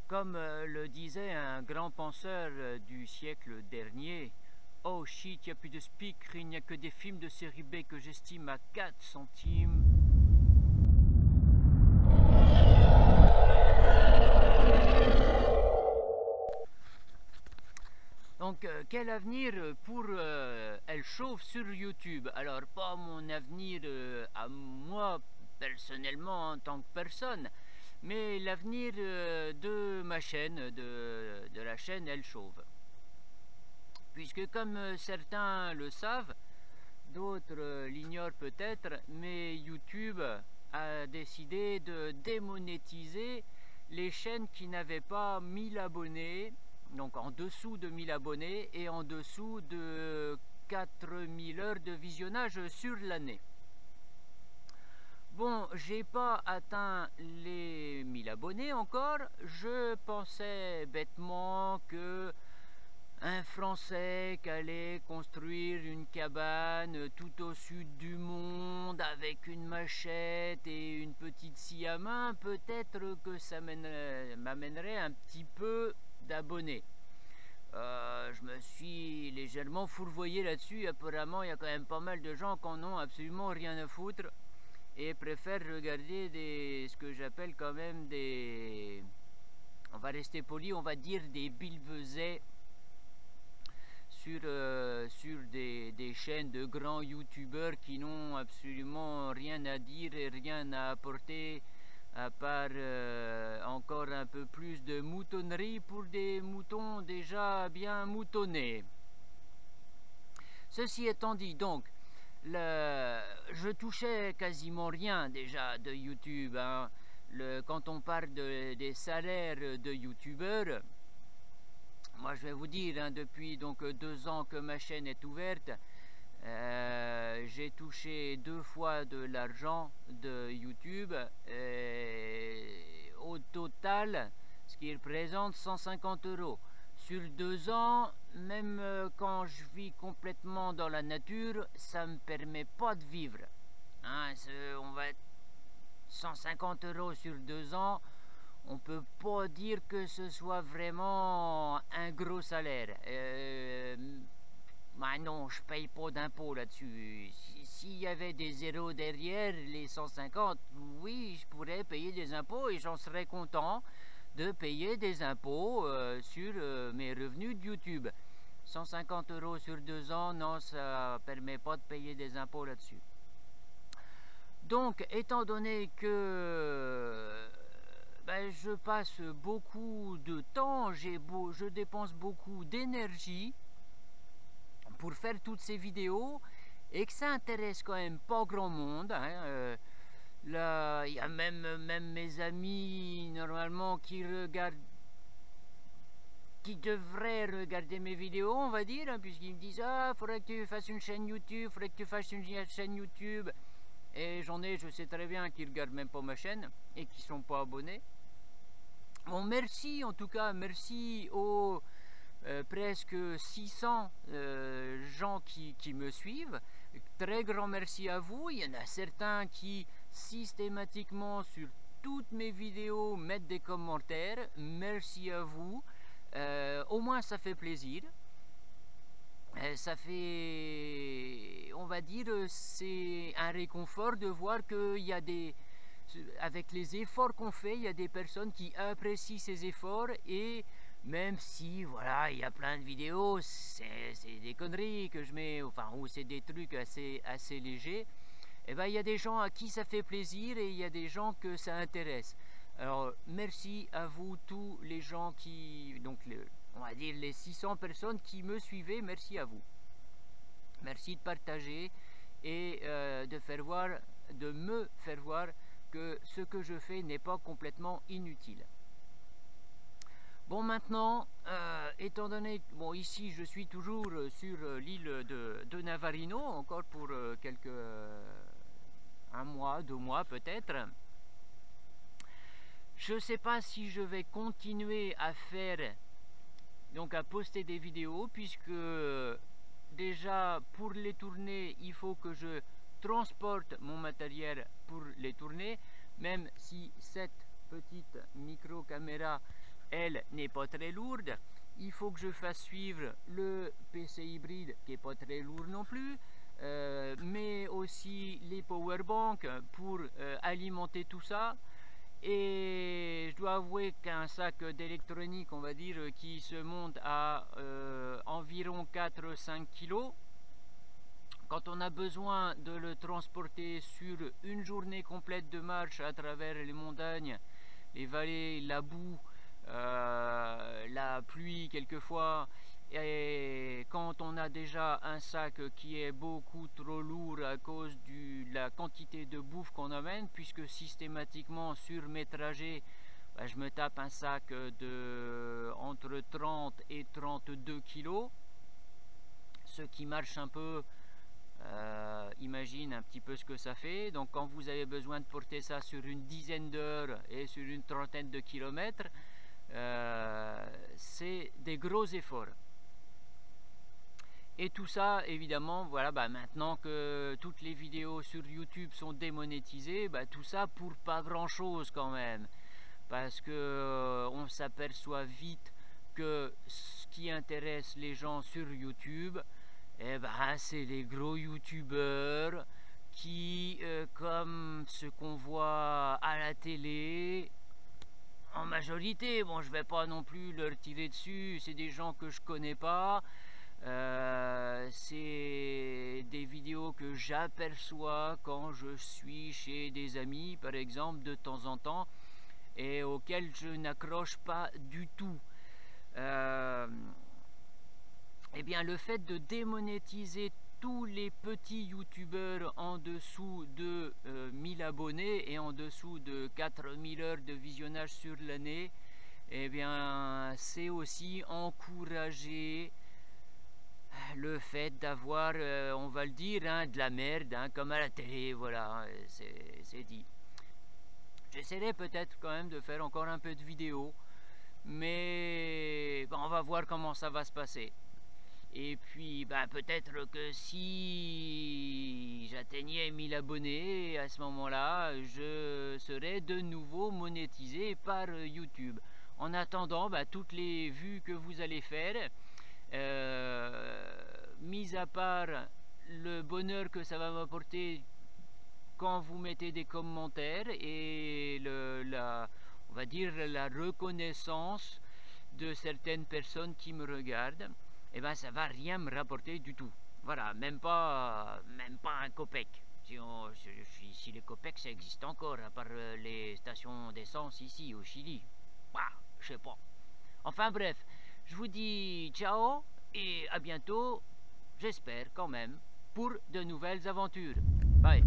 Comme le disait un grand penseur du siècle dernier, oh shit, il n'y a plus de speak, il n'y a que des films de série B que j'estime à 4 centimes. Donc, quel avenir pour Elle Chauffe sur YouTube? Alors, pas mon avenir à moi, personnellement, en tant que personne, mais l'avenir de ma chaîne, de la chaîne Elle Chauve. Puisque comme certains le savent, d'autres l'ignorent peut-être, mais YouTube a décidé de démonétiser les chaînes qui n'avaient pas 1000 abonnés, donc en dessous de 1000 abonnés et en dessous de 4000 heures de visionnage sur l'année. Bon, j'ai pas atteint les 1000 abonnés encore. Je pensais bêtement que un Français qui allait construire une cabane tout au sud du monde avec une machette et une petite scie à main, peut-être que ça m'amènerait un petit peu d'abonnés. Je me suis légèrement fourvoyé là-dessus. Apparemment, il y a quand même pas mal de gens qui en ont absolument rien à foutre et préfèrent regarder ce que j'appelle quand même des... On va rester poli, on va dire des billevesets sur des chaînes de grands youtubeurs qui n'ont absolument rien à dire et rien à apporter à part encore un peu plus de moutonnerie pour des moutons déjà bien moutonnés. Ceci étant dit, donc, je touchais quasiment rien déjà de YouTube. Hein. Quand on parle des salaires de youtubeurs, moi je vais vous dire, hein, depuis donc 2 ans que ma chaîne est ouverte, j'ai touché 2 fois de l'argent de YouTube, au total, ce qui représente 150 €. Sur 2 ans, même quand je vis complètement dans la nature, ça ne me permet pas de vivre. Hein, on va 150 € sur 2 ans, on peut pas dire que ce soit vraiment un gros salaire. Bah non, je paye pas d'impôts là-dessus. S'il y avait des zéros derrière les 150, oui, je pourrais payer des impôts et j'en serais content de payer des impôts sur mes revenus de YouTube. 150 € sur 2 ans, non, ça permet pas de payer des impôts là-dessus. Donc, étant donné que je passe beaucoup de temps, je dépense beaucoup d'énergie pour faire toutes ces vidéos et que ça intéresse quand même pas grand monde. Hein, là, il y a même mes amis normalement qui devraient regarder mes vidéos, on va dire, hein, puisqu'ils me disent ah, faudrait que tu fasses une chaîne YouTube, faudrait que tu fasses une chaîne YouTube. Et je sais très bien qu'ils regardent même pas ma chaîne et qui sont pas abonnés. Bon, merci en tout cas, merci aux presque 600 gens qui me suivent. Très grand merci à vous. Il y en a certains qui systématiquement sur toutes mes vidéos mettent des commentaires. Merci à vous. Au moins ça fait plaisir. Ça fait, on va dire, c'est un réconfort de voir qu'il y a avec les efforts qu'on fait, il y a des personnes qui apprécient ces efforts et même si, voilà, il y a plein de vidéos, c'est des conneries que je mets, enfin, ou c'est des trucs assez légers, et ben il y a des gens à qui ça fait plaisir et il y a des gens que ça intéresse. Alors, merci à vous tous les gens qui, donc, on va dire les 600 personnes qui me suivaient, merci à vous. Merci de partager et de me faire voir que ce que je fais n'est pas complètement inutile. Bon, maintenant, étant donné que, bon, ici je suis toujours sur l'île de Navarino, encore pour un mois, 2 mois peut-être. Je ne sais pas si je vais continuer à poster des vidéos, puisque déjà pour les tourner, il faut que je transporte mon matériel pour les tourner, même si cette petite micro caméra elle, n'est pas très lourde. Il faut que je fasse suivre le PC hybride qui n'est pas très lourd non plus, mais aussi les powerbanks pour alimenter tout ça. Et je dois avouer qu'un sac d'électronique, on va dire, qui se monte à environ 4-5 kg, quand on a besoin de le transporter sur une journée complète de marche à travers les montagnes, les vallées, la boue, la pluie quelquefois, et quand on a déjà un sac qui est beaucoup trop lourd à cause de la quantité de bouffe qu'on amène, puisque systématiquement sur mes trajets, je me tape un sac de entre 30 et 32 kg, ce qui marche un peu. Imagine un petit peu ce que ça fait. Donc quand vous avez besoin de porter ça sur une dizaine d'heures et sur une trentaine de kilomètres, c'est des gros efforts. Et tout ça, évidemment, voilà, maintenant que toutes les vidéos sur YouTube sont démonétisées, tout ça pour pas grand chose quand même, parce que on s'aperçoit vite que ce qui intéresse les gens sur YouTube, c'est les gros youtubeurs qui, comme ce qu'on voit à la télé, en majorité, bon, je vais pas non plus leur tirer dessus, c'est des gens que je connais pas, c'est des vidéos que j'aperçois quand je suis chez des amis, par exemple, de temps en temps, et auxquels je n'accroche pas du tout. Eh bien, le fait de démonétiser tous les petits youtubeurs en dessous de 1000 abonnés et en dessous de 4000 heures de visionnage sur l'année, eh bien, c'est aussi encourager le fait d'avoir, on va le dire, de la merde, comme à la télé, voilà, c'est dit. J'essaierai peut-être quand même de faire encore un peu de vidéos, mais on va voir comment ça va se passer. Et puis peut-être que si j'atteignais 1000 abonnés, à ce moment-là, je serais de nouveau monétisé par YouTube. En attendant, toutes les vues que vous allez faire, mis à part le bonheur que ça va m'apporter quand vous mettez des commentaires et on va dire la reconnaissance de certaines personnes qui me regardent, ça va rien me rapporter du tout. Voilà, même pas un copec. Si les copecs ça existe encore, à part les stations d'essence ici au Chili. Je sais pas. Enfin bref, je vous dis ciao et à bientôt, j'espère quand même, pour de nouvelles aventures. Bye.